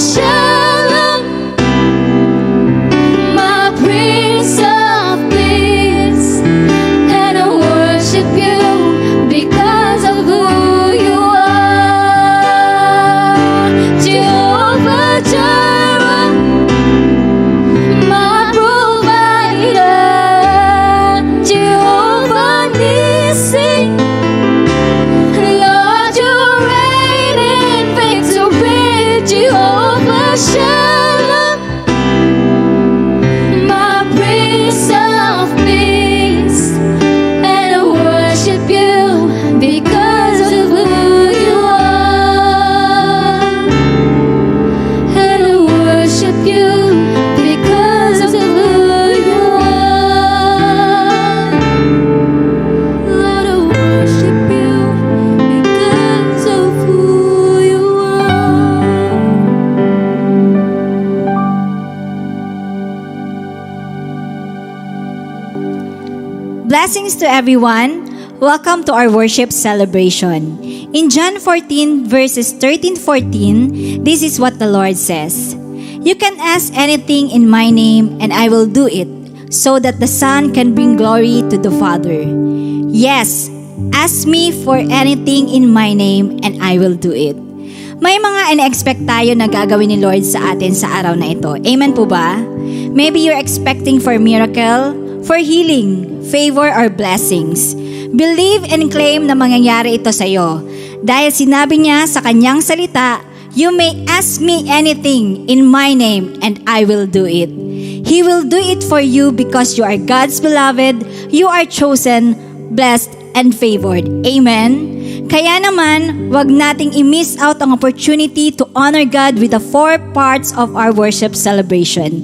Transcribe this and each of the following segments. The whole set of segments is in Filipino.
Shalom, my Prince of Peace, and I worship you because of who you are. Jehovah Jireh, my provider. Jehovah Nissi, Lord, you reign in victory. Jehovah Shalom, my Prince of Peace, and I worship you because of who you are. And I worship you because of who you are. Lord, I worship you because of who you are. Blessings to everyone. Welcome to our worship celebration. In John 14 verses 13-14, this is what the Lord says. You can ask anything in my name and I will do it, so that the Son can bring glory to the Father. Yes, ask me for anything in my name and I will do it. May mga ina-expect tayo na gagawin ni Lord sa atin sa araw na ito. Amen po ba? Maybe you're expecting for miracle, for healing, favor, or blessings. Believe and claim na mangyayari ito sa iyo. Dahil sinabi niya sa kanyang salita, you may ask me anything in my name and I will do it. He will do it for you because you are God's beloved, you are chosen, blessed, and favored. Amen? Kaya naman, wag nating i-miss out ang opportunity to honor God with the 4 parts of our worship celebration.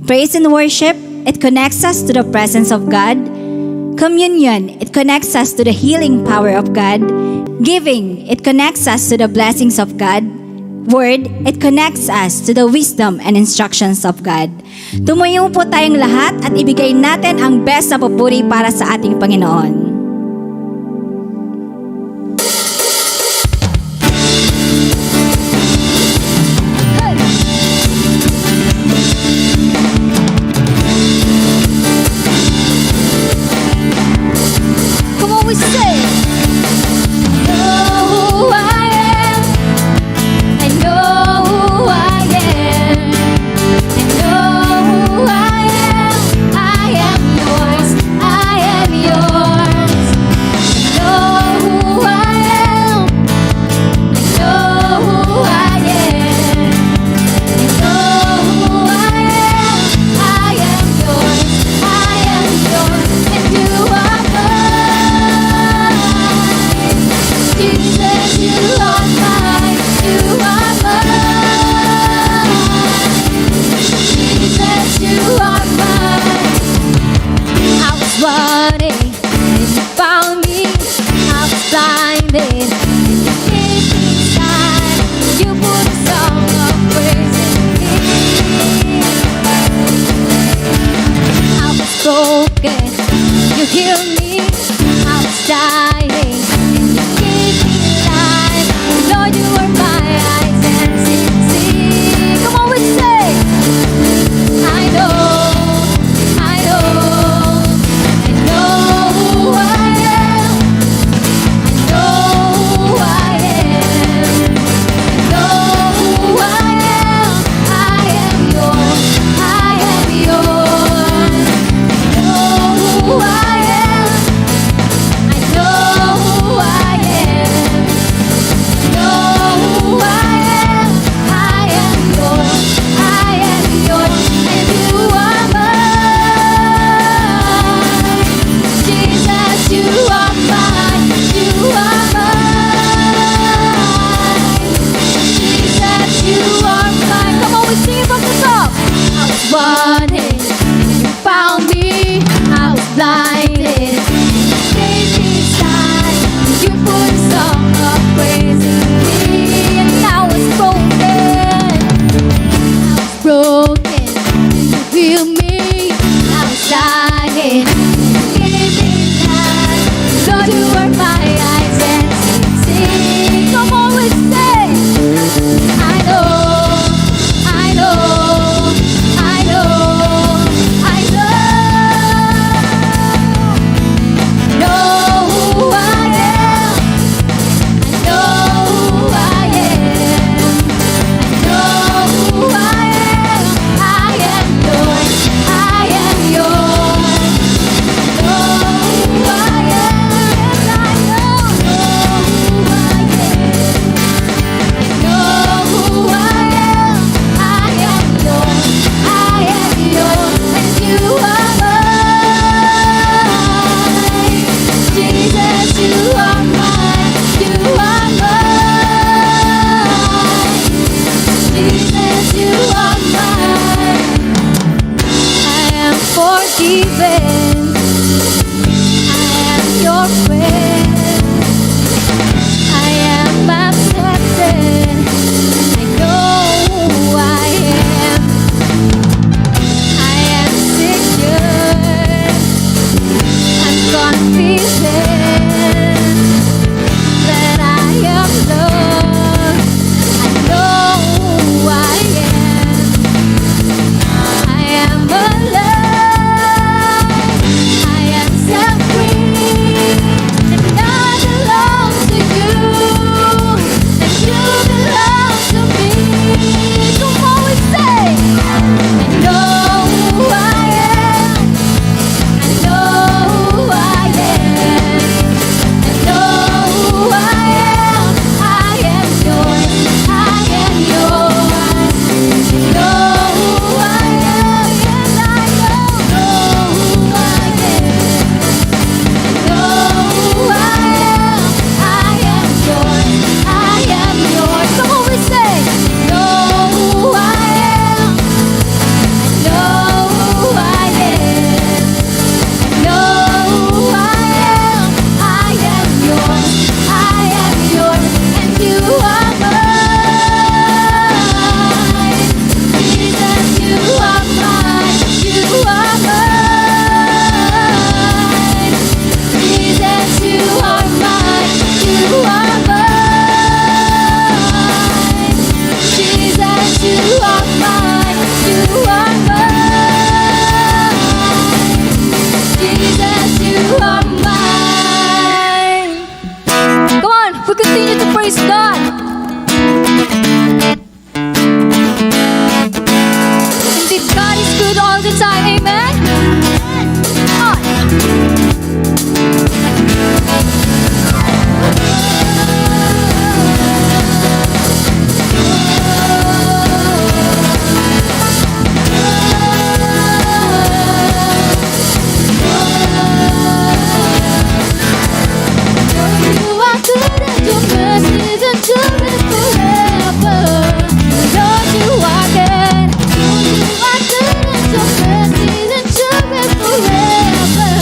Praise and worship, it connects us to the presence of God. Communion, it connects us to the healing power of God. Giving, it connects us to the blessings of God. Word, it connects us to the wisdom and instructions of God. Tumayo po tayong lahat at ibigay natin ang best na papuri para sa ating Panginoon. Come on, we say, know who I am. I know who I am. I know who I am. I am yours. I am yours. Jesus, you are mine. I am forgiven. I am your friend. I am accepted. I know who I am. I am secure. I'm confident that I am loved. I know who I am. I am alive. I am set free. And I belong to you. And you belong to me. Come on, we say, I know who I am. I know who I am. I know who I am. I am yours. I am yours. I know who I am. Yes, I know who I am. I know who I am. I am yours. I am yours. Come on, we say, know who I am. Know who I am. Know who I am. I am yours. I am yours, and you are mine. Jesus, you are mine. You are mine. Jesus, you are mine. You are mine. Jesus, you are mine. You are mine. Jesus, you are mine. Come on, we continue to praise God. Indeed, God is good all the time. Amen. On. You are good and your mercies endure forever. Lord, you are good. You are good and your mercies endure forever.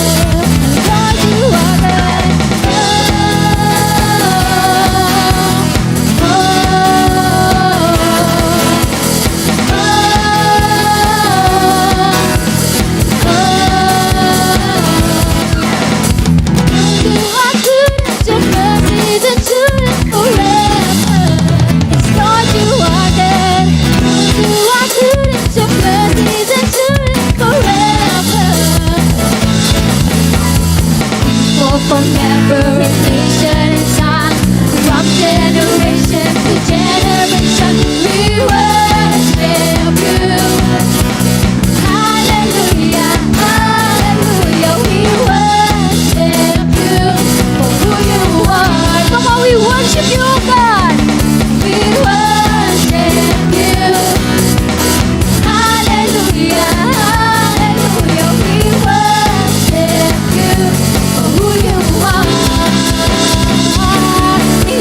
Lord, you are good. You are good and your mercies endure forever. Yes, Lord, you are good. You are good and your mercies endure forever. For from every nation and tongue, from generation to generation, we worship you. Hallelujah, hallelujah, we worship you for who you are. Come on, we worship you, oh God. We worship you. Hallelujah, hallelujah, we worship you for who you are.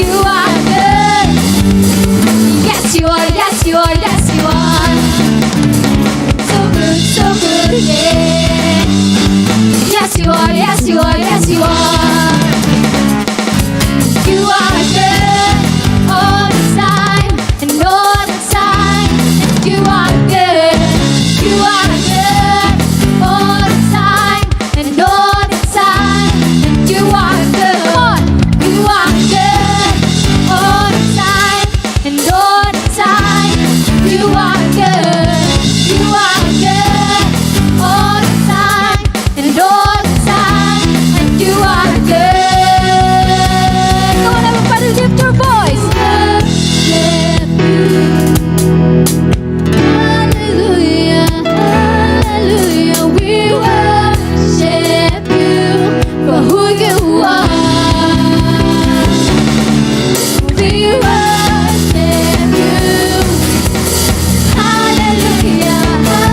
You are good. Yes, you are, yes, you are, yes, you are. So good, yeah. Yes, you are, yes, you are, yes, you are. You are good all the time and all the time. And you are good. You are good all the time and all the time. And you are good. Come on. You are good all the time and all the time. You are good. You are good all the time and all the time. And you are good. Come on, everybody, lift your voice. Worship you. Hallelujah, hallelujah. We worship you for who you are. We worship you. Hallelujah, hallelujah.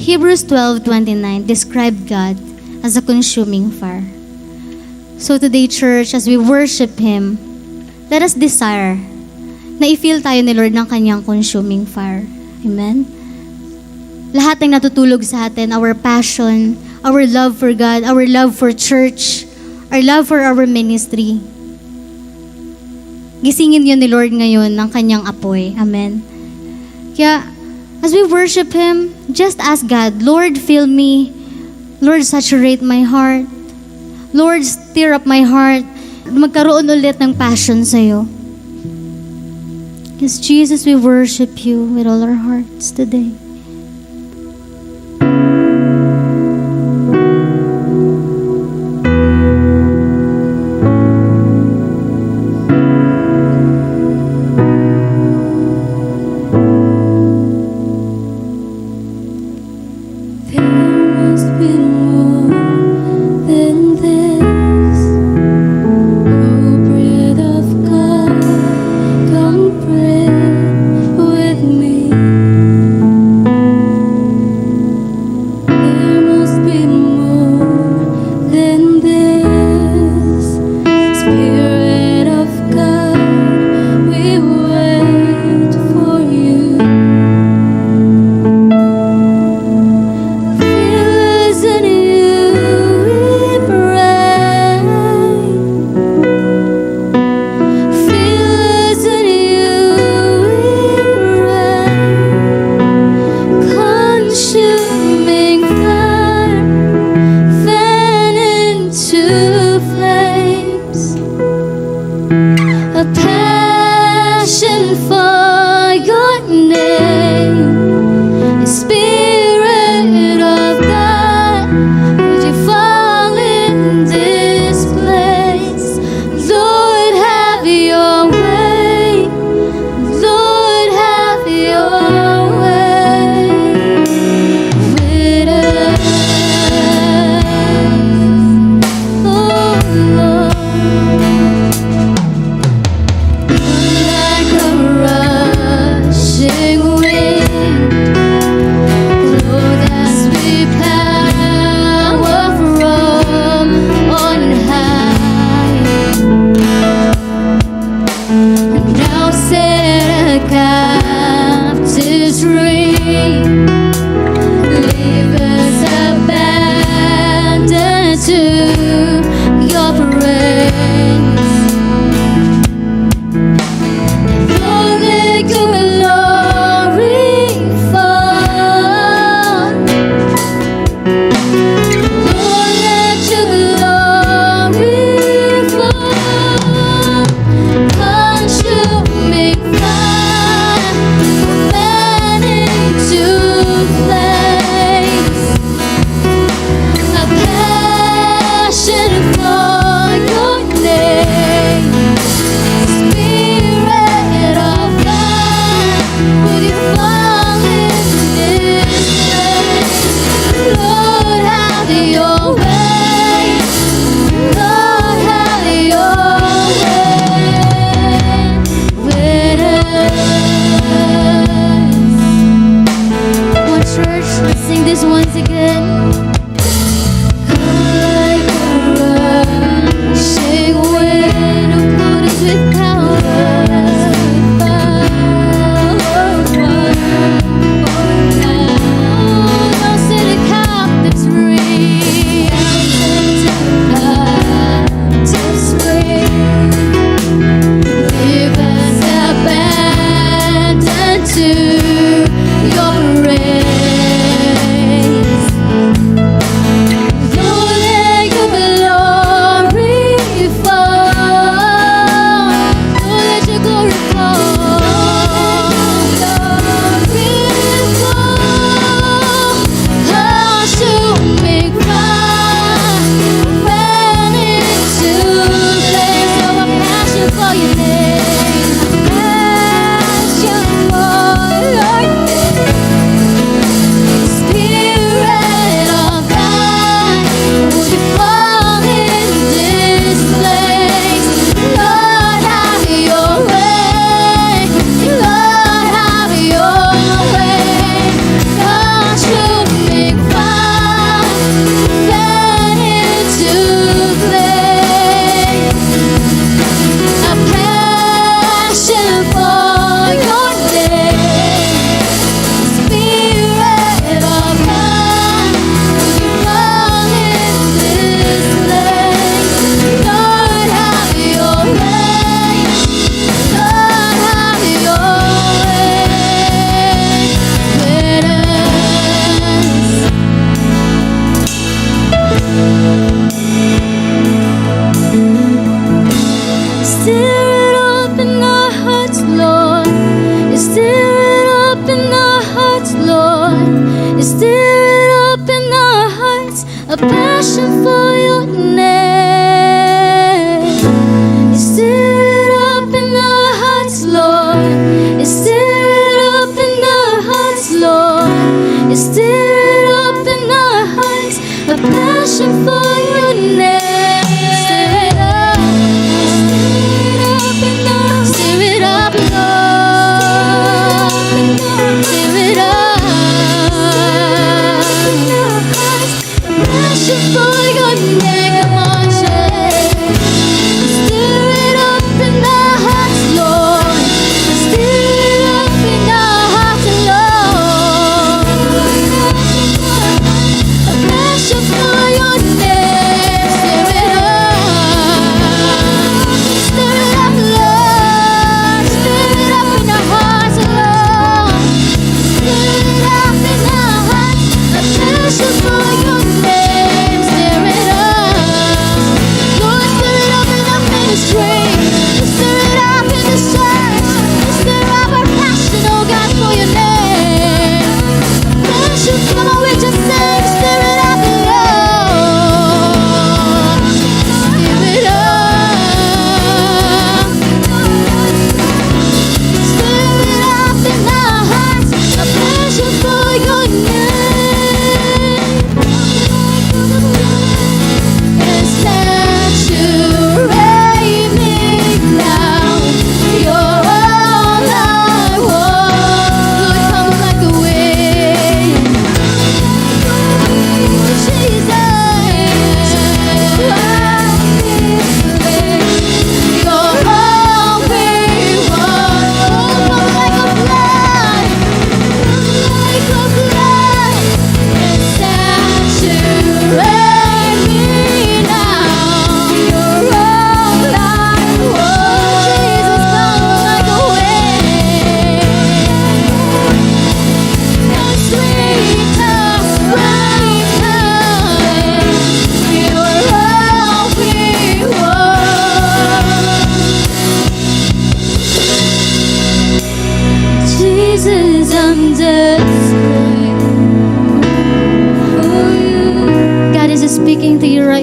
Hebrews 12:29 described God as a consuming fire. So today, church, as we worship Him, let us desire na i-feel tayo ni Lord ng kanyang consuming fire. Amen? Lahat ng natutulog sa atin, our passion, our love for God, our love for church, our love for our ministry, gisingin yun ni Lord ngayon ng kanyang apoy. Amen? Kaya, as we worship Him, just ask God, Lord, fill me. Lord, saturate my heart. Lord, stir up my heart. Magkaroon ulit ng passion sa'yo. Yes, Jesus, we worship You with all our hearts today.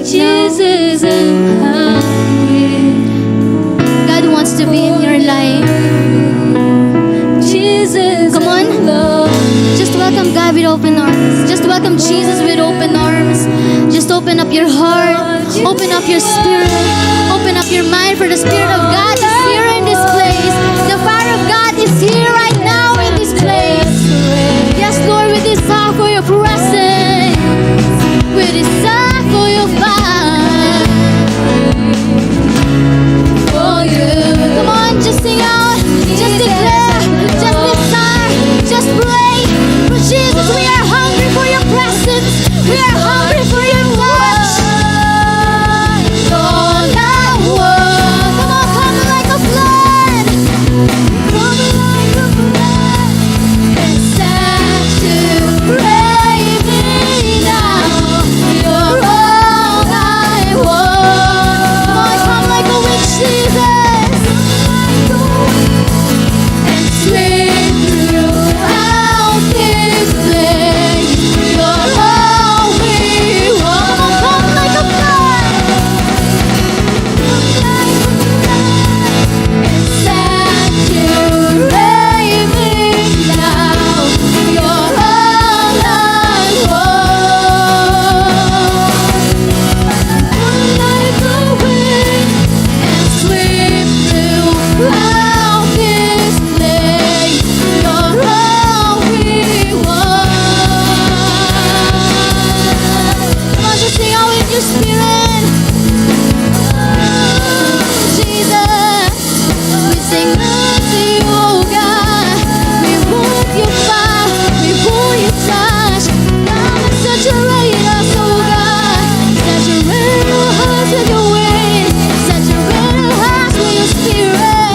Jesus, I'm hungry. God wants to be in your life. Jesus, Come on. I'm lost. Just welcome God with open arms. Just welcome Jesus with open arms. Just open up your heart. Open up your spirit. Open up your mind, for the Spirit of God is here in this place. The fire of God is here right now in this place. Yes, Lord, we desire for your presence. We desire for your fire. For you. Come on, just sing out. Just declare. Just desire. Just pray. For Jesus, we are hungry for your presence. We are hungry for your touch. All I want. Come on, come like a flood. Come like a flood and saturate me now. You're all I want. Come like a wind, Jesus. And sweep throughout this place. You're all we want. Come like a flood. And saturate me now. You're all I want. Like a wind and sweep throughout this place. You're all we want. Come on, just sing out with your spirit. Jesus, we sing out to you, God. We want your fire, we want your touch. Come and saturate us, oh God. Saturate our hearts with your wind. Saturate our hearts with your spirit.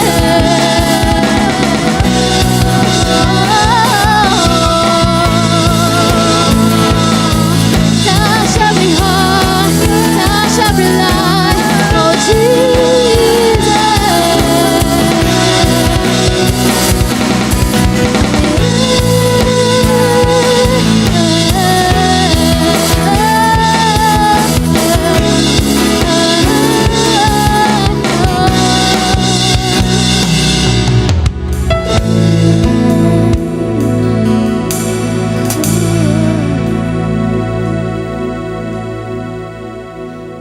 Touch every heart, touch every life, oh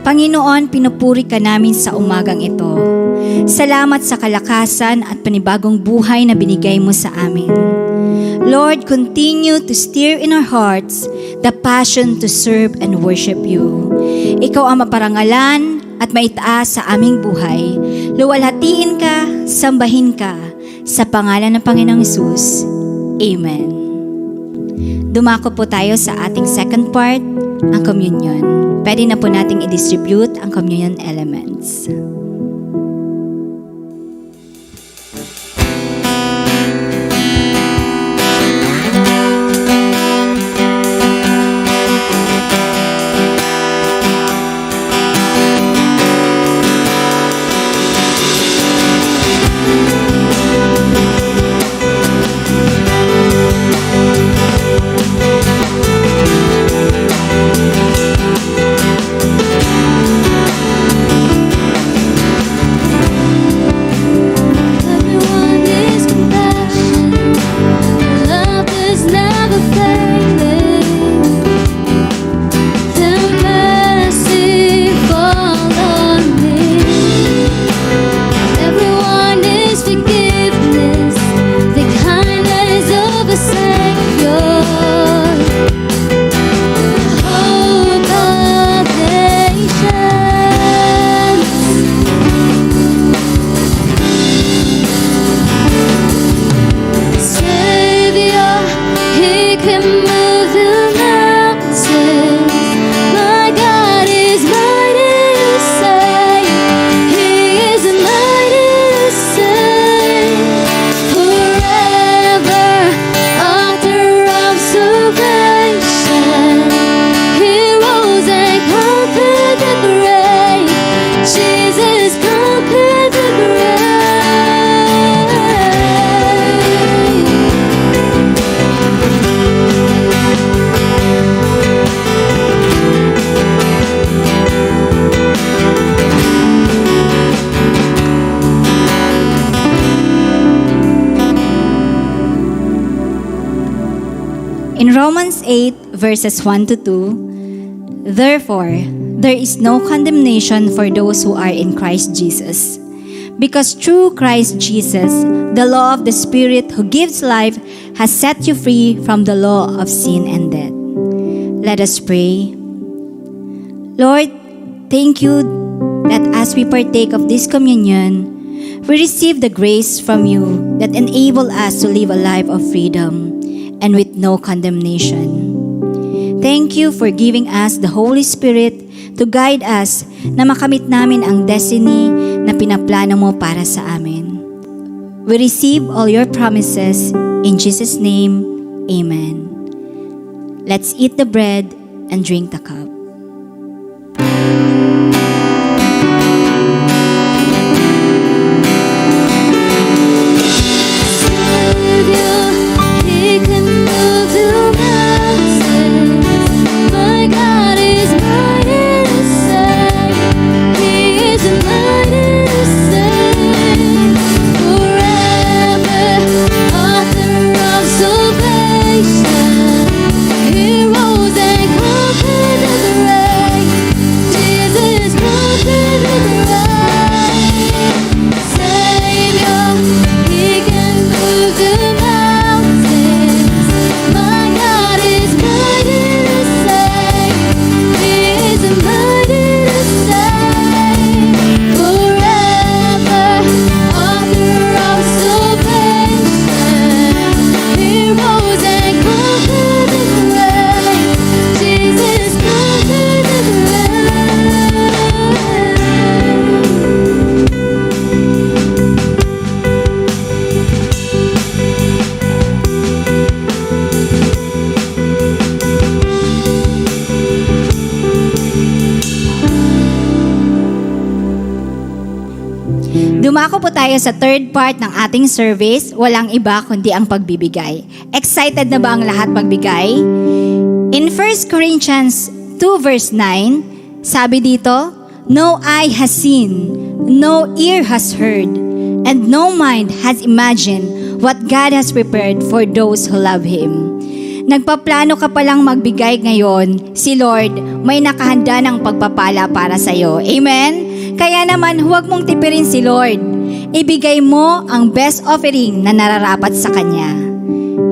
Panginoon, pinupuri ka namin sa umagang ito. Salamat sa kalakasan at panibagong buhay na binigay mo sa amin. Lord, continue to stir in our hearts the passion to serve and worship you. Ikaw ang maparangalan at maitaas sa aming buhay. Luwalhatiin ka, sambahin ka, sa pangalan ng Panginoong Hesus. Amen. Dumako po tayo sa ating second part, ang communion. Pwede na po nating i-distribute ang communion elements. In Romans 8 verses 1 to 2, therefore, there is no condemnation for those who are in Christ Jesus. Because through Christ Jesus, the law of the Spirit who gives life has set you free from the law of sin and death. Let us pray. Lord, thank you that as we partake of this communion, we receive the grace from you that enable us to live a life of freedom and with no condemnation. Thank you for giving us the Holy Spirit to guide us na makamit namin ang destiny na pinaplano mo para sa amin. We receive all your promises in Jesus' name. Amen. Let's eat the bread and drink the cup. He can move the mountains. My God is mighty to save. He is mighty to save. Forever, author of salvation. He rose and conquered the grave. Jesus conquered the grave. Savior, He can move the mountains. My God is mighty to save. He is mighty to save. Forever, author of salvation. He rose and conquered the grave. Jesus conquered the Dumako po tayo sa third part ng ating service, walang iba kundi ang pagbibigay. Excited na ba ang lahat magbigay? In 1 Corinthians 2 verse 9, sabi dito, no eye has seen, no ear has heard, and no mind has imagined what God has prepared for those who love Him. Nagpaplano ka palang magbigay ngayon, si Lord may nakahanda ng pagpapala para sa iyo. Amen? Kaya naman huwag mong tipirin si Lord. Ibigay mo ang best offering na nararapat sa Kanya.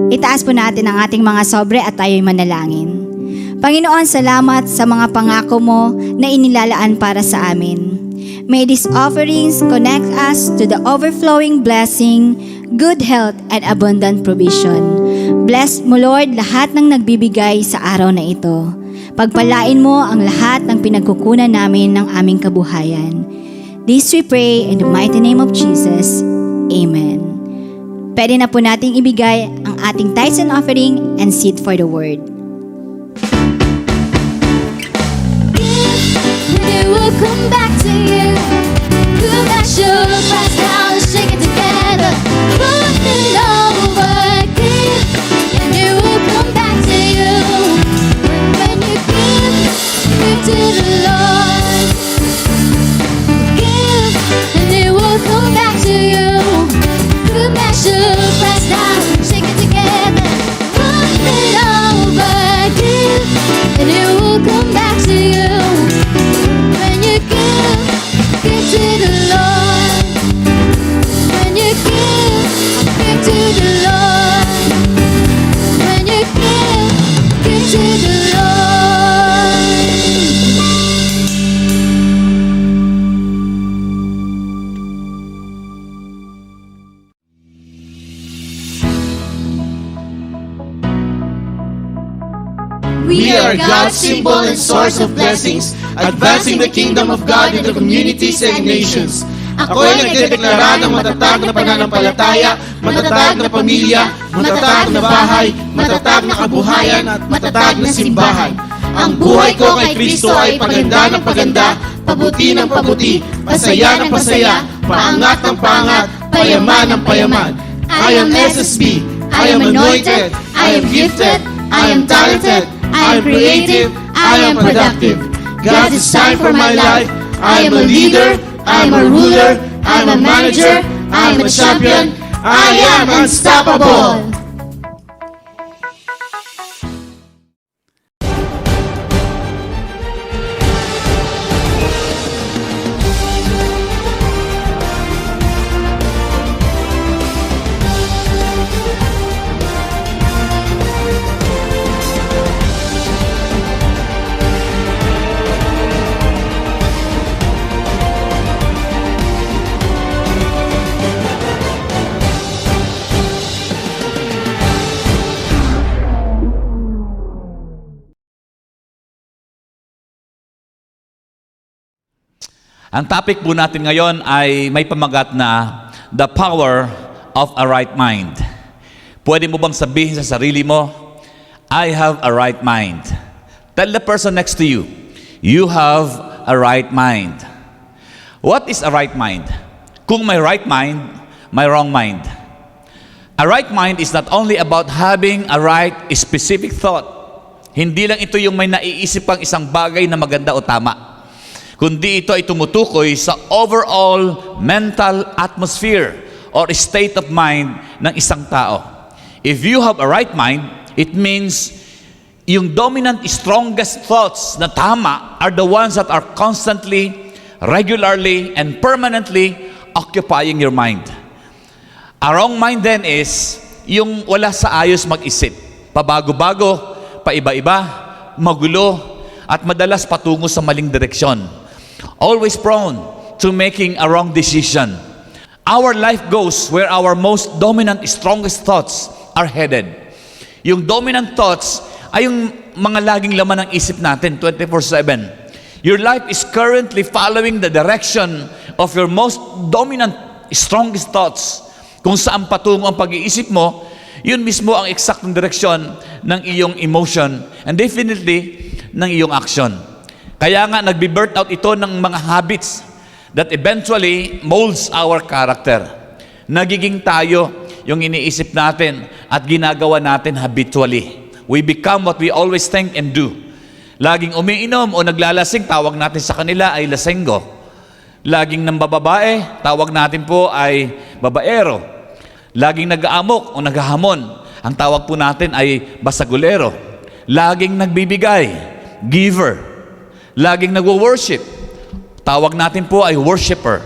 Itaas po natin ang ating mga sobre at tayo'y manalangin. Panginoon, salamat sa mga pangako mo na inilalaan para sa amin. May these offerings connect us to the overflowing blessing, good health, and abundant provision. Bless mo, Lord, lahat ng nagbibigay sa araw na ito. Pagpalain mo ang lahat ng pinagkukunan namin ng aming kabuhayan. This we pray in the mighty name of Jesus. Amen. Pwede na po nating ibigay ang ating tithes and offering and seed for the word. It will come back to you. Good measure, press down, shake it together, put it over, give, and it will come back to you. When you give to the Lord, give, and it will come back to you. Good measure, press down, shake it together, put it over, give, and it will come back to you. When you give to the Lord. When you give to the Lord. When you give to the Lord. We are God's symbol and source of blessings, advancing the kingdom of God in the communities and nations. Ako ay nagdedeklara ng matatag na pananampalataya, matatag na pamilya, matatag na bahay, matatag na kabuhayan at matatag na simbahan. Ang buhay ko kay Kristo ay paganda ng paganda, pabuti ng pabuti, pasaya ng pasaya, paangat ng paangat, payaman ng payaman. I am SSB, I am anointed, I am gifted, I am talented, I am creative, I am productive. God's design for my life. I am a leader, I am a ruler, I am a manager, I am a champion, I am unstoppable. Ang topic po natin ngayon ay may pamagat na The Power of a Right Mind. Pwede mo bang sabihin sa sarili mo, I have a right mind. Tell the person next to you, you have a right mind. What is a right mind? Kung may right mind, may wrong mind. A right mind is not only about having a right specific thought. Hindi lang ito yung may naiisip kang isang bagay na maganda o tama. Kundi ito ay tumutukoy sa overall mental atmosphere or state of mind ng isang tao. If you have a right mind, it means yung dominant, strongest thoughts na tama are the ones that are constantly, regularly, and permanently occupying your mind. A wrong mind then is yung wala sa ayos mag-isip. Pabago-bago, paiba-iba, magulo, at madalas patungo sa maling direksyon. Always prone to making a wrong decision. Our life goes where our most dominant, strongest thoughts are headed. Yung dominant thoughts ay yung mga laging laman ng isip natin 24/7. Your life is currently following the direction of your most dominant, strongest thoughts. Kung saan patungo ang pag-iisip mo, yun mismo ang eksaktong direksyon ng iyong emotion and definitely ng iyong action. Kaya nga nagbi-birth out ito ng mga habits that eventually molds our character. Nagiging tayo yung iniisip natin at ginagawa natin habitually. We become what we always think and do. Laging umiinom o naglalasing, tawag natin sa kanila ay lasenggo. Laging nambababae, tawag natin po ay babaero. Laging nag-aamok o naghahamon, ang tawag po natin ay basagulero. Laging nagbibigay, giver. Laging nagwo-worship, tawag natin po ay worshiper.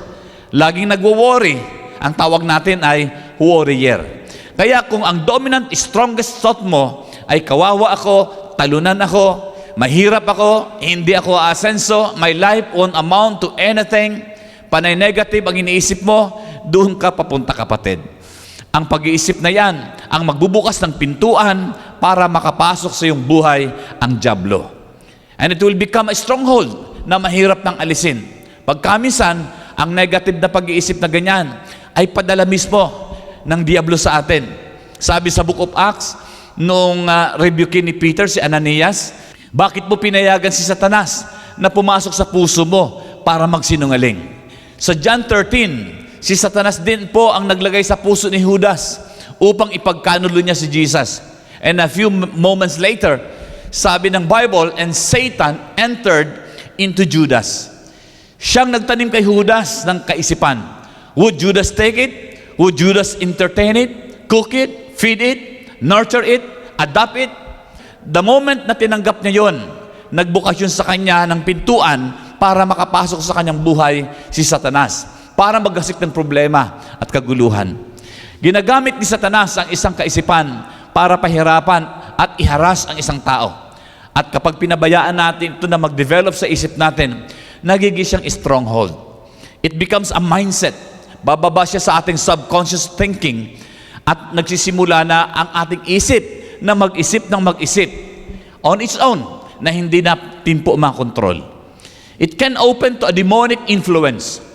Laging nagwo-worry, ang tawag natin ay warrior. Kaya kung ang dominant, strongest thought mo ay kawawa ako, talunan ako, mahirap ako, hindi ako aasenso, my life won't amount to anything, panay negative ang iniisip mo, doon ka papunta kapatid. Ang pag-iisip na yan, ang magbubukas ng pintuan para makapasok sa iyong buhay ang dyablo. And it will become a stronghold na mahirap nang alisin. Pagkaminsan, ang negative na pag-iisip na ganyan ay padala mismo ng diablo sa atin. Sabi sa Book of Acts, nung rebuke ni Peter si Ananias, bakit mo pinayagan si Satanas na pumasok sa puso mo para magsinungaling? Sa John 13, si Satanas din po ang naglagay sa puso ni Judas upang ipagkanulo niya si Jesus. And a few moments later, sabi ng Bible, and Satan entered into Judas. Siyang nagtanim kay Judas ng kaisipan. Would Judas take it? Would Judas entertain it? Cook it? Feed it? Nurture it? Adopt it? The moment na tinanggap niya yon, nagbukas yun sa kanya ng pintuan para makapasok sa kanyang buhay si Satanas, para maggasik ng problema at kaguluhan. Ginagamit ni Satanas ang isang kaisipan para pahirapan at iharas ang isang tao. At kapag pinabayaan natin ito na mag-develop sa isip natin, nagiging siyang stronghold. It becomes a mindset. Bababa siya sa ating subconscious thinking at nagsisimula na ang ating isip na mag-isip ng mag-isip on its own na hindi natin po makontrol. It can open to a demonic influence.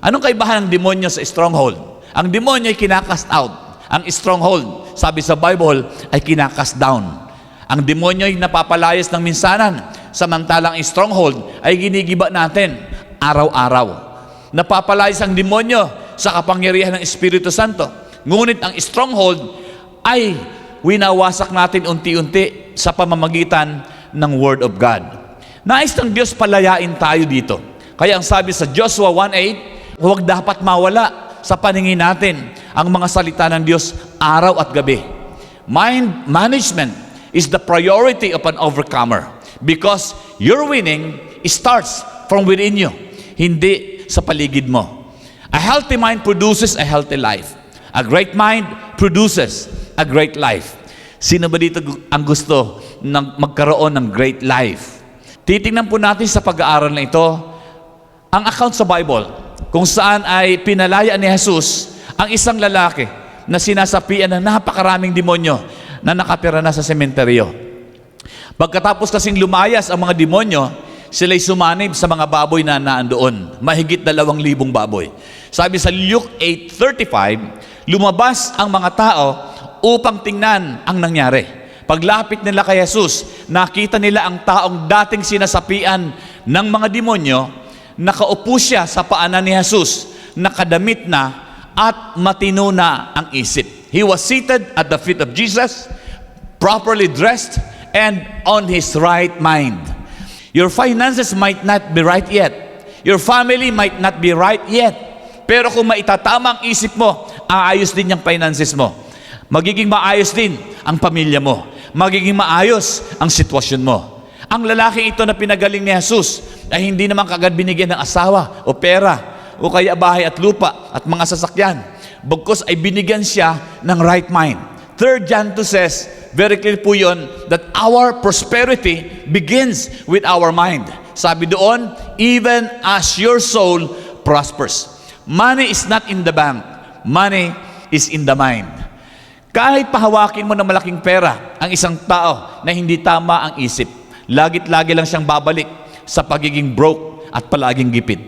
Anong kaibahan ng demonyo sa stronghold? Ang demonyo ay kinakast out. Ang stronghold, sabi sa Bible, ay kinakast down. Ang demonyo ay napapalayas ng minsanan, samantalang ang stronghold ay ginigiba natin araw-araw. Napapalayas ang demonyo sa kapangyarihan ng Espiritu Santo. Ngunit ang stronghold ay winawasak natin unti-unti sa pamamagitan ng Word of God. Nais ng Diyos palayain tayo dito. Kaya ang sabi sa Joshua 1:8, huwag dapat mawala sa paningin natin ang mga salita ng Diyos araw at gabi. Mind management is the priority of an overcomer because your winning starts from within you, hindi sa paligid mo. A healthy mind produces a healthy life. A great mind produces a great life. Sino ba dito ang gusto ng magkaroon ng great life? Titingnan po natin sa pag-aaral na ito ang account sa Bible kung saan ay pinalaya ni Jesus ang isang lalaki na sinasapian ng napakaraming demonyo na nakatira na sa sementeryo. Pagkatapos kasing lumayas ang mga demonyo, sila'y sumanib sa mga baboy na naandoon. Mahigit 2,000 baboy. Sabi sa Luke 8:35, lumabas ang mga tao upang tingnan ang nangyari. Paglapit nila kay Jesus, nakita nila ang taong dating sinasapian ng mga demonyo. Nakaupo siya sa paanan ni Jesus, nakadamit na at matino na ang isip. He was seated at the feet of Jesus, properly dressed, and on his right mind. Your finances might not be right yet. Your family might not be right yet. Pero kung maitatama ang isip mo, aayos din yung finances mo. Magiging maayos din ang pamilya mo. Magiging maayos ang sitwasyon mo. Ang lalaking ito na pinagaling ni Jesus ay hindi naman kagad binigyan ng asawa o pera o kaya bahay at lupa at mga sasakyan. Bagkus ay binigyan siya ng right mind. 3 John 2 says, very clear po yun, that our prosperity begins with our mind. Sabi doon, even as your soul prospers. Money is not in the bank. Money is in the mind. Kahit pahawakin mo ng malaking pera ang isang tao na hindi tama ang isip, lagit-lagi lang siyang babalik sa pagiging broke at palaging gipit.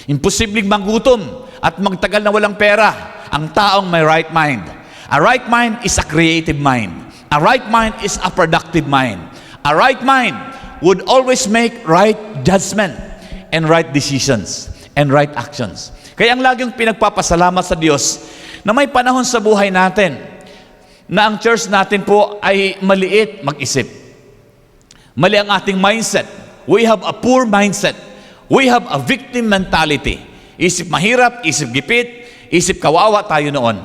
Imposibleng manggutom at magtagal na walang pera ang taong may right mind. A right mind is a creative mind. A right mind is a productive mind. A right mind would always make right judgment and right decisions and right actions. Kaya ang laging pinagpapasalamat sa Diyos na may panahon sa buhay natin na ang church natin po ay maliit mag-isip. Mali ang ating mindset. We have a poor mindset. We have a victim mentality. Isip mahirap, isip gipit, isip kawawa tayo noon.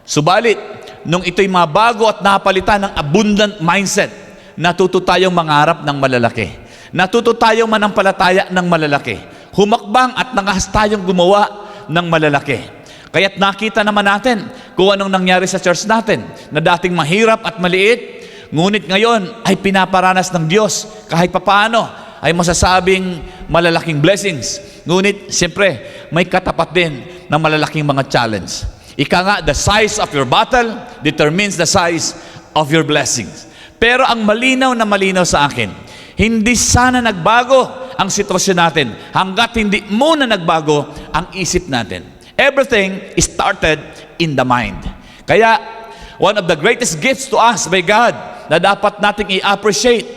Subalit, nung ito'y mabago at napalitan ng abundant mindset, natuto tayong mangarap ng malalaki. Natuto tayong manampalataya ng malalaki. Humakbang at nangahas tayong gumawa ng malalaki. Kaya't nakita naman natin kung anong nangyari sa church natin, na dating mahirap at maliit, ngunit ngayon ay pinaparanas ng Diyos kahit papaano ay masasabing malalaking blessings. Ngunit, siyempre, may katapat din ng malalaking mga challenge. Ika nga, the size of your battle determines the size of your blessings. Pero ang malinaw na malinaw sa akin, hindi sana nagbago ang sitwasyon natin hanggat hindi muna nagbago ang isip natin. Everything started in the mind. Kaya, one of the greatest gifts to us by God na dapat nating i-appreciate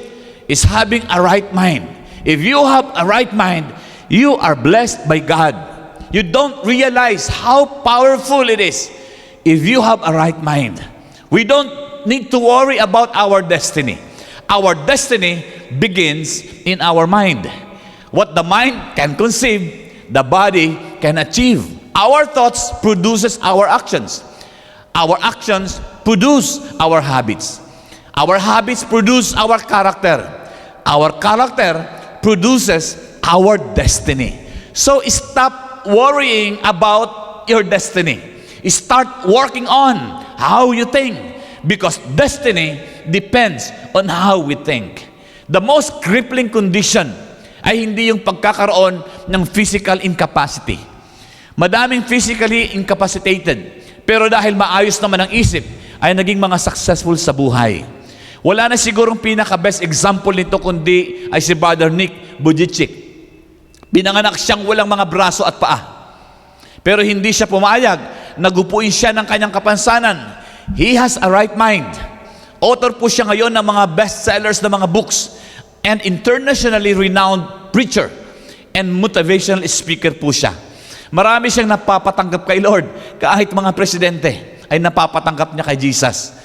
is having a right mind. If you have a right mind, you are blessed by God. You don't realize how powerful it is if you have a right mind. We don't need to worry about our destiny. Our destiny begins in our mind. What the mind can conceive, the body can achieve. Our thoughts produces our actions. Our actions produce our habits. Our habits produce our character. Our character produces our destiny. So stop worrying about your destiny. Start working on how you think, because destiny depends on how we think. The most crippling condition ay hindi yung pagkakaroon ng physical incapacity. Madaming physically incapacitated, pero dahil maayos naman ang isip, ay naging mga successful sa buhay. Wala na sigurong pinaka-best example nito kundi ay si Brother Nick Vujicic. Pinanganak siyang walang mga braso at paa. Pero hindi siya pumayag. Nagupuin siya ng kanyang kapansanan. He has a right mind. Author po siya ngayon ng mga bestsellers na mga books. And internationally renowned preacher. And motivational speaker po siya. Marami siyang napapatanggap kay Lord. Kahit mga presidente ay napapatanggap niya kay Jesus.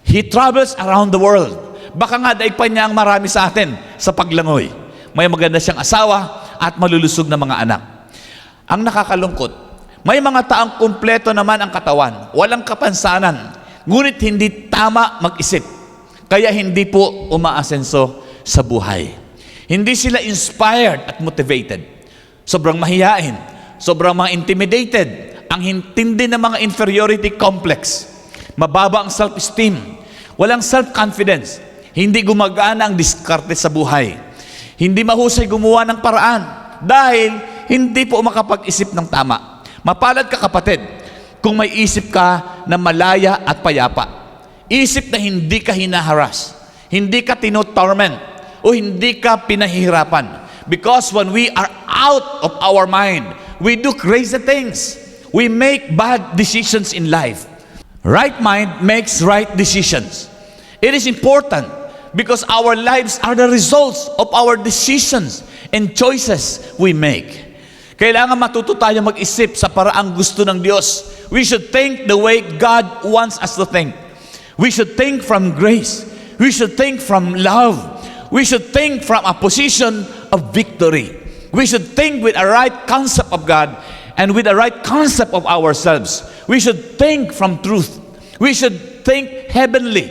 He travels around the world. Baka nga daigpan niya ang marami sa atin sa paglangoy. May maganda siyang asawa at malulusog na mga anak. Ang nakakalungkot, may mga taong kumpleto naman ang katawan, walang kapansanan, ngunit hindi tama mag-isip. Kaya hindi po umaasenso sa buhay. Hindi sila inspired at motivated. Sobrang mahiyain, sobrang mga intimidated, ang hintindi ng mga inferiority complex, mababa ang self-esteem, walang self-confidence, hindi gumagana ang diskarte sa buhay. Hindi mahusay gumawa ng paraan dahil hindi po makapag-isip ng tama. Mapalad ka kapatid kung may isip ka na malaya at payapa. Isip na hindi ka hinaharas, hindi ka tinotorment, o hindi ka pinahihirapan. Because when we are out of our mind, we do crazy things. We make bad decisions in life. Right mind makes right decisions. It is important because our lives are the results of our decisions and choices we make. Kailangan matuto tayo mag-isip sa paraang gusto ng Diyos. We should think the way God wants us to think. We should think from grace. We should think from love. We should think from a position of victory. We should think with a right concept of God and with a right concept of ourselves. We should think from truth. We should think heavenly.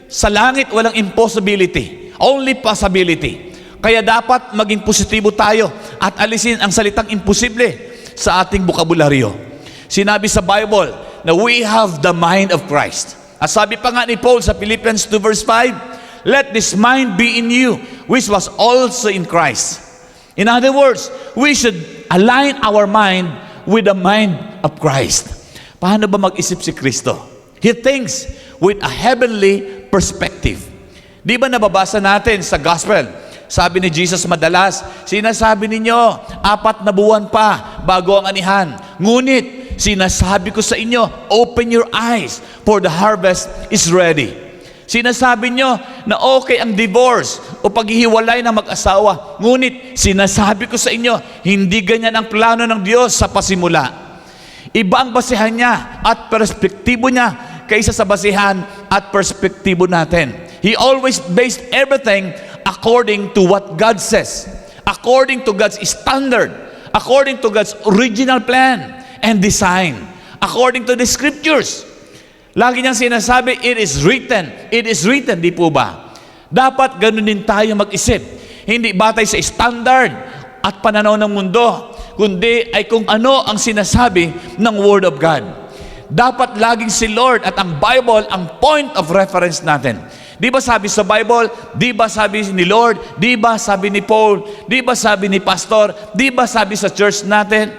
Sa langit, walang impossibility. Only possibility. Kaya dapat maging positibo tayo at alisin ang salitang imposible sa ating bokabularyo. Sinabi sa Bible na we have the mind of Christ. At sabi pa nga ni Paul sa Philippians 2 verse 5, let this mind be in you, which was also in Christ. In other words, we should align our mind with the mind of Christ. Paano ba mag-isip si Kristo? He thinks with a heavenly perspective. Di ba nababasa natin sa gospel? Sabi ni Jesus madalas, sinasabi ninyo, 4 na buwan pa bago ang anihan. Ngunit, sinasabi ko sa inyo, open your eyes, for the harvest is ready. Sinasabi nyo na okay ang divorce o paghihiwalay ng mag-asawa. Ngunit, sinasabi ko sa inyo, hindi ganyan ang plano ng Diyos sa pasimula. Iba ang basihan niya at perspektibo niya kaysa sa basihan at perspektibo natin. He always based everything according to what God says, according to God's standard, according to God's original plan and design, according to the scriptures. Lagi niyang sinasabi, it is written, di po ba? Dapat ganun din tayo mag-isip. Hindi batay sa standard at pananaw ng mundo, kundi ay kung ano ang sinasabi ng Word of God. Dapat laging si Lord at ang Bible ang point of reference natin. Di ba sabi sa Bible, di ba sabi ni Lord, di ba sabi ni Paul, di ba sabi ni Pastor, di ba sabi sa church natin?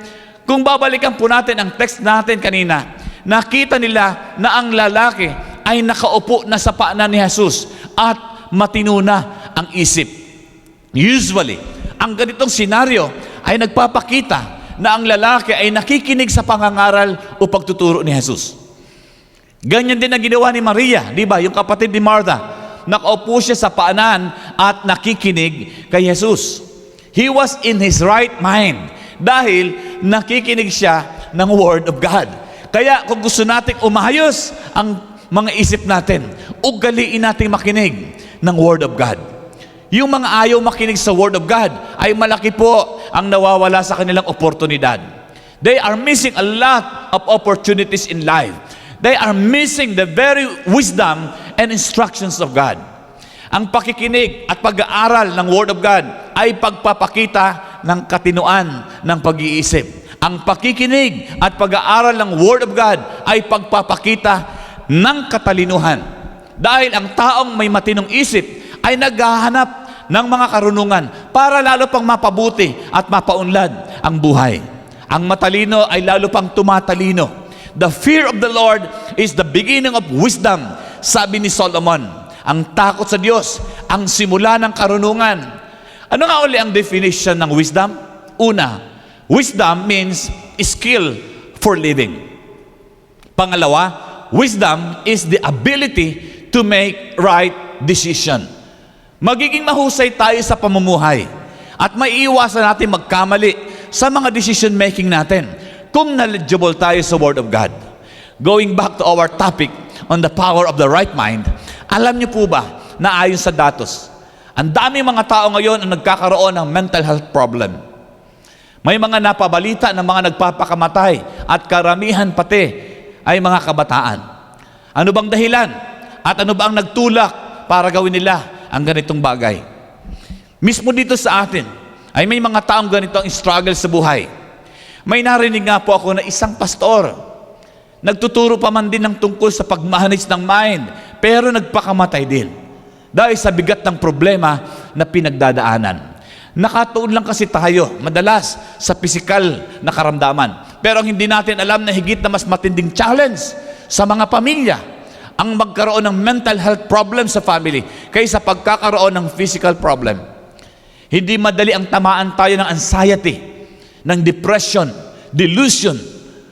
Kung babalikan po natin ang text natin kanina, nakita nila na ang lalaki ay nakaupo na sa paanan ni Jesus at matino na ang isip. Usually, ang ganitong senaryo ay nagpapakita na ang lalaki ay nakikinig sa pangangaral o pagtuturo ni Jesus. Ganyan din ang ginawa ni Maria, di ba? Yung kapatid ni Martha, nakaupo siya sa paanan at nakikinig kay Jesus. He was in his right mind dahil nakikinig siya ng Word of God. Kaya kung gusto nating umayos ang mga isip natin, ugaliin nating makinig ng Word of God. Yung mga ayaw makinig sa Word of God ay malaki po ang nawawala sa kanilang oportunidad. They are missing a lot of opportunities in life. They are missing the very wisdom and instructions of God. Ang pakikinig at pag-aaral ng Word of God ay pagpapakita ng katinoan ng pag-iisip. Ang pakikinig at pag-aaral ng Word of God ay pagpapakita ng katalinuhan. Dahil ang taong may matinong isip ay naghahanap ng mga karunungan para lalo pang mapabuti at mapaunlad ang buhay. Ang matalino ay lalo pang tumatalino. The fear of the Lord is the beginning of wisdom, sabi ni Solomon. Ang takot sa Diyos, ang simula ng karunungan. Ano nga uli ang definition ng wisdom? Una, wisdom means skill for living. Pangalawa, wisdom is the ability to make right decision. Magiging mahusay tayo sa pamumuhay at maiiwasan natin magkamali sa mga decision making natin kung knowledgeable tayo sa Word of God. Going back to our topic on the power of the right mind, alam niyo po ba na ayon sa datos, ang dami mga tao ngayon ang nagkakaroon ng mental health problem. May mga napabalita ng mga nagpapakamatay at karamihan pati ay mga kabataan. Ano bang dahilan? At ano ba ang nagtulak para gawin nila ang ganitong bagay? Mismo dito sa atin ay may mga taong ganito ang struggle sa buhay. May narinig nga po ako na isang pastor, nagtuturo pa man din ng tungkol sa pag-manage ng mind, pero nagpakamatay din dahil sa bigat ng problema na pinagdadaanan. Nakatuon lang kasi tayo madalas sa pisikal na karamdaman, pero ang hindi natin alam na higit na mas matinding challenge sa mga pamilya ang magkaroon ng mental health problem sa family kaysa pagkakaroon ng physical problem. Hindi madali ang tamaan tayo ng anxiety, ng depression, delusion,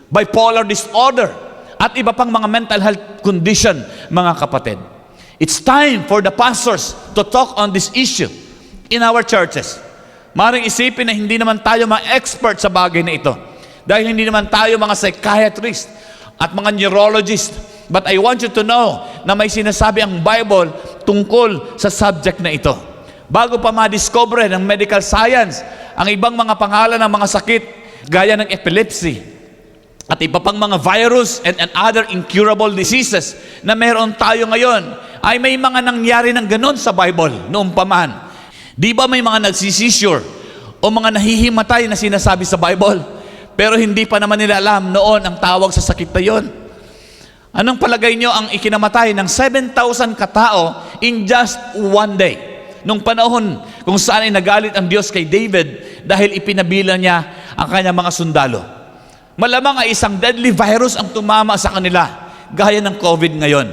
bipolar disorder, at iba pang mga mental health condition, mga kapatid. It's time for the pastors to talk on this issue in our churches. Maring isipin na hindi naman tayo mga expert sa bagay na ito. Dahil hindi naman tayo mga psychiatrist at mga neurologist. But I want you to know na may sinasabi ang Bible tungkol sa subject na ito. Bago pa ma-discover ng medical science ang ibang mga pangalan ng mga sakit gaya ng epilepsy at iba pang mga virus and other incurable diseases na meron tayo ngayon, ay may mga nangyari ng ganon sa Bible noong paman. Di ba may mga nagsisisure o mga nahihimatay na sinasabi sa Bible, pero hindi pa naman nila alam noon ang tawag sa sakit na yon? Anong palagay nyo ang ikinamatay ng 7,000 katao in just one day? Nung panahon kung saan ay nagalit ang Diyos kay David dahil ipinabilang niya ang kanyang mga sundalo. Malamang ay isang deadly virus ang tumama sa kanila, gaya ng COVID ngayon.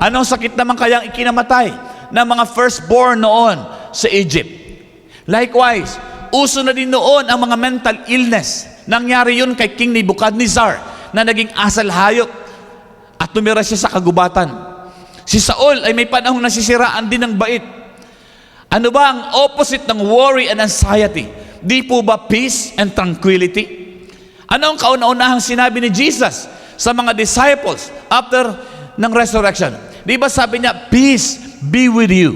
Anong sakit naman kayang ikinamatay ng mga firstborn noon sa Egypt? Likewise, uso na din noon ang mga mental illness. Nangyari yun kay King Nebuchadnezzar na naging asal hayop at tumira siya sa kagubatan. Si Saul ay may panahong nasisiraan din ng bait. Ano ba ang opposite ng worry and anxiety? Di po ba peace and tranquility? Ano ang kauna-unahang sinabi ni Jesus sa mga disciples after ng resurrection? Di ba sabi niya, peace be with you.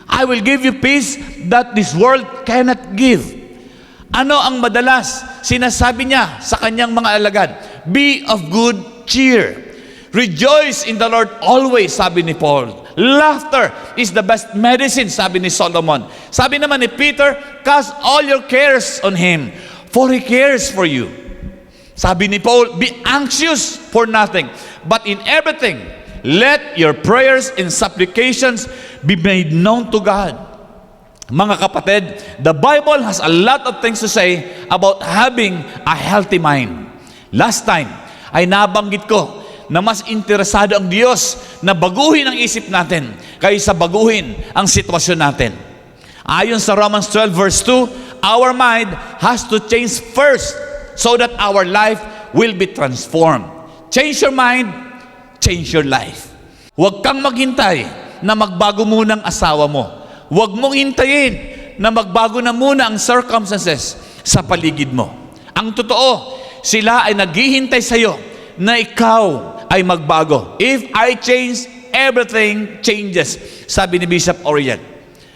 I will give you peace that this world cannot give. Ano ang madalas sinasabi niya sa kanyang mga alagad? Be of good cheer. Rejoice in the Lord always, sabi ni Paul. Laughter is the best medicine, sabi ni Solomon. Sabi naman ni Peter, cast all your cares on Him, for He cares for you. Sabi ni Paul, be anxious for nothing, but in everything, let your prayers and supplications be made known to God. Mga kapatid, the Bible has a lot of things to say about having a healthy mind. Last time, ay nabanggit ko na mas interesado ang Diyos na baguhin ang isip natin kaysa baguhin ang sitwasyon natin. Ayon sa Romans 12 verse 2, our mind has to change first so that our life will be transformed. Change your mind, change your life. Huwag kang maghintay na magbago muna ang asawa mo. Huwag mong hintayin na magbago na muna ang circumstances sa paligid mo. Ang totoo, sila ay naghihintay sa iyo na ikaw ay magbago. If I change, everything changes. Sabi ni Bishop Oriel.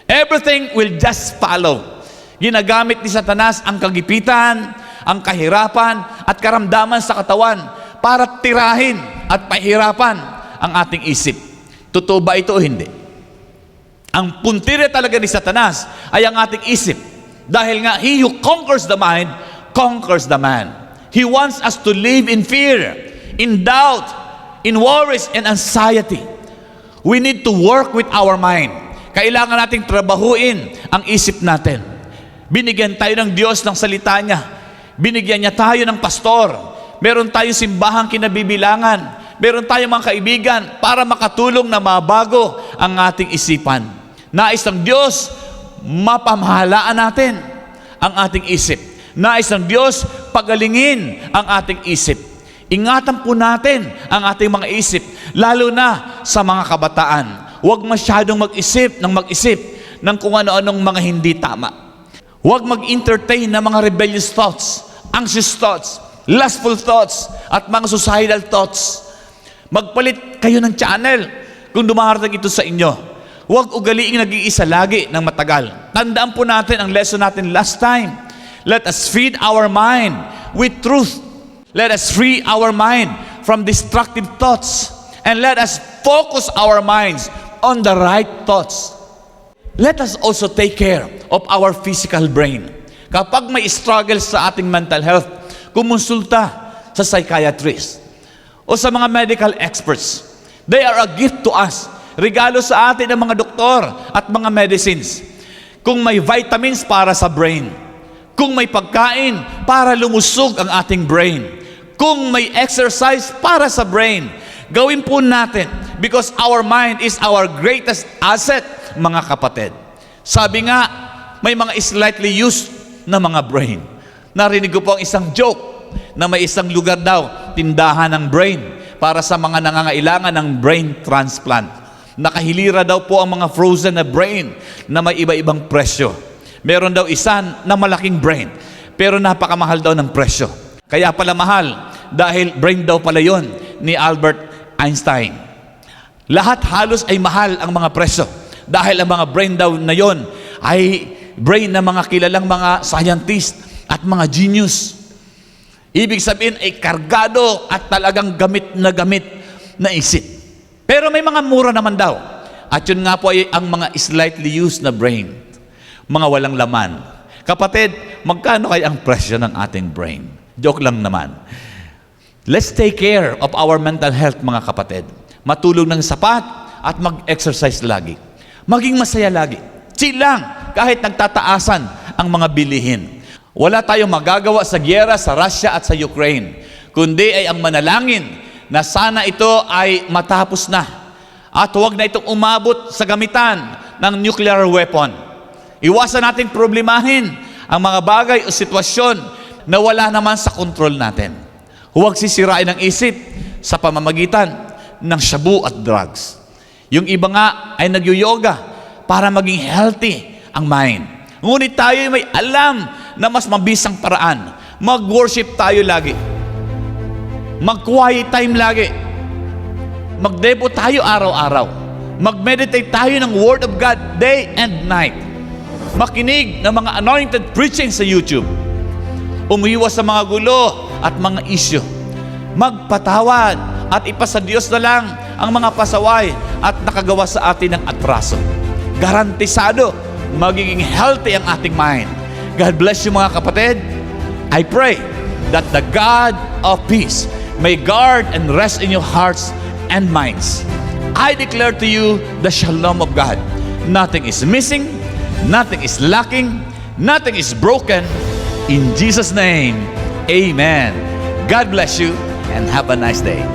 Everything will just follow. Ginagamit ni Satanas ang kagipitan, ang kahirapan, at karamdaman sa katawan para tirahin at pahirapan ang ating isip. Totoo ba ito o hindi? Ang puntire talaga ni Satanas ay ang ating isip. Dahil nga, he who conquers the mind, conquers the man. He wants us to live in fear, in doubt, in worries and anxiety. We need to work with our mind. Kailangan nating trabahuin ang isip natin. Binigyan tayo ng Diyos ng salita niya. Binigyan niya tayo ng pastor. Meron tayong simbahang kinabibilangan. Meron tayong mga kaibigan para makatulong na mabago ang ating isipan. Nais ng Diyos, mapamahalaan natin ang ating isip. Nais ng Diyos, pagalingin ang ating isip. Ingatan po natin ang ating mga isip, lalo na sa mga kabataan. Huwag masyadong mag-isip ng kung ano-anong mga hindi tama. Huwag mag-entertain ng mga rebellious thoughts, anxious thoughts, lustful thoughts, at mga suicidal thoughts. Magpalit kayo ng channel kung dumarating ito sa inyo. Huwag ugaliing nag-iisa lagi ng matagal. Tandaan po natin ang lesson natin last time. Let us feed our mind with truth. Let us free our mind from destructive thoughts. And let us focus our minds on the right thoughts. Let us also take care of our physical brain. Kapag may struggle sa ating mental health, kumonsulta sa psychiatrist o sa mga medical experts. They are a gift to us. Regalo sa atin ng mga doktor at mga medicines. Kung may vitamins para sa brain. Kung may pagkain para lumusog ang ating brain. Kung may exercise para sa brain. Gawin po natin because our mind is our greatest asset, mga kapatid. Sabi nga may mga slightly used na mga brain. Narinig ko po ang isang joke na may isang lugar daw, tindahan ng brain para sa mga nangangailangan ng brain transplant. Nakahilira daw po ang mga frozen na brain na may iba-ibang presyo. Meron daw isa na malaking brain, pero napakamahal daw ng presyo. Kaya pala mahal, dahil brain daw pala yon ni Albert Einstein. Lahat halos ay mahal ang mga presyo, dahil ang mga brain daw na yon ay brain ng mga kilalang mga scientist at mga genius. Ibig sabihin ay kargado at talagang gamit na isip. Pero may mga mura naman daw. At yun nga po ay ang mga slightly used na brain. Mga walang laman. Kapatid, magkano kaya ang presyo ng ating brain? Joke lang naman. Let's take care of our mental health, mga kapatid. Matulog ng sapat at mag-exercise lagi. Maging masaya lagi. Chill lang, kahit nagtataasan ang mga bilihin. Wala tayong magagawa sa gyera sa Russia at sa Ukraine, kundi ay ang manalangin na sana ito ay matapos na at huwag na itong umabot sa gamitan ng nuclear weapon. Iwasan nating problemahin ang mga bagay o sitwasyon na wala naman sa kontrol natin. Huwag sisirain ang isip sa pamamagitan ng shabu at drugs. Yung iba nga ay nagyoyoga para maging healthy ang mind. Ngunit tayo ay may alam na mas mabisang paraan. Mag-worship tayo lagi. Mag-quiet time lagi. Mag-debo tayo araw-araw. Mag-meditate tayo ng Word of God day and night. Makinig ng mga anointed preaching sa YouTube. Umiwas sa mga gulo at mga isyo. Magpatawad at ipasa Diyos na lang ang mga pasaway at nakagawa sa atin ng atraso. Garantisado, magiging healthy ang ating mind. God bless you, mga kapatid. I pray that the God of peace may guard and rest in your hearts and minds. I declare to you the shalom of God. Nothing is missing, nothing is lacking, nothing is broken. In Jesus' name, amen. God bless you and have a nice day.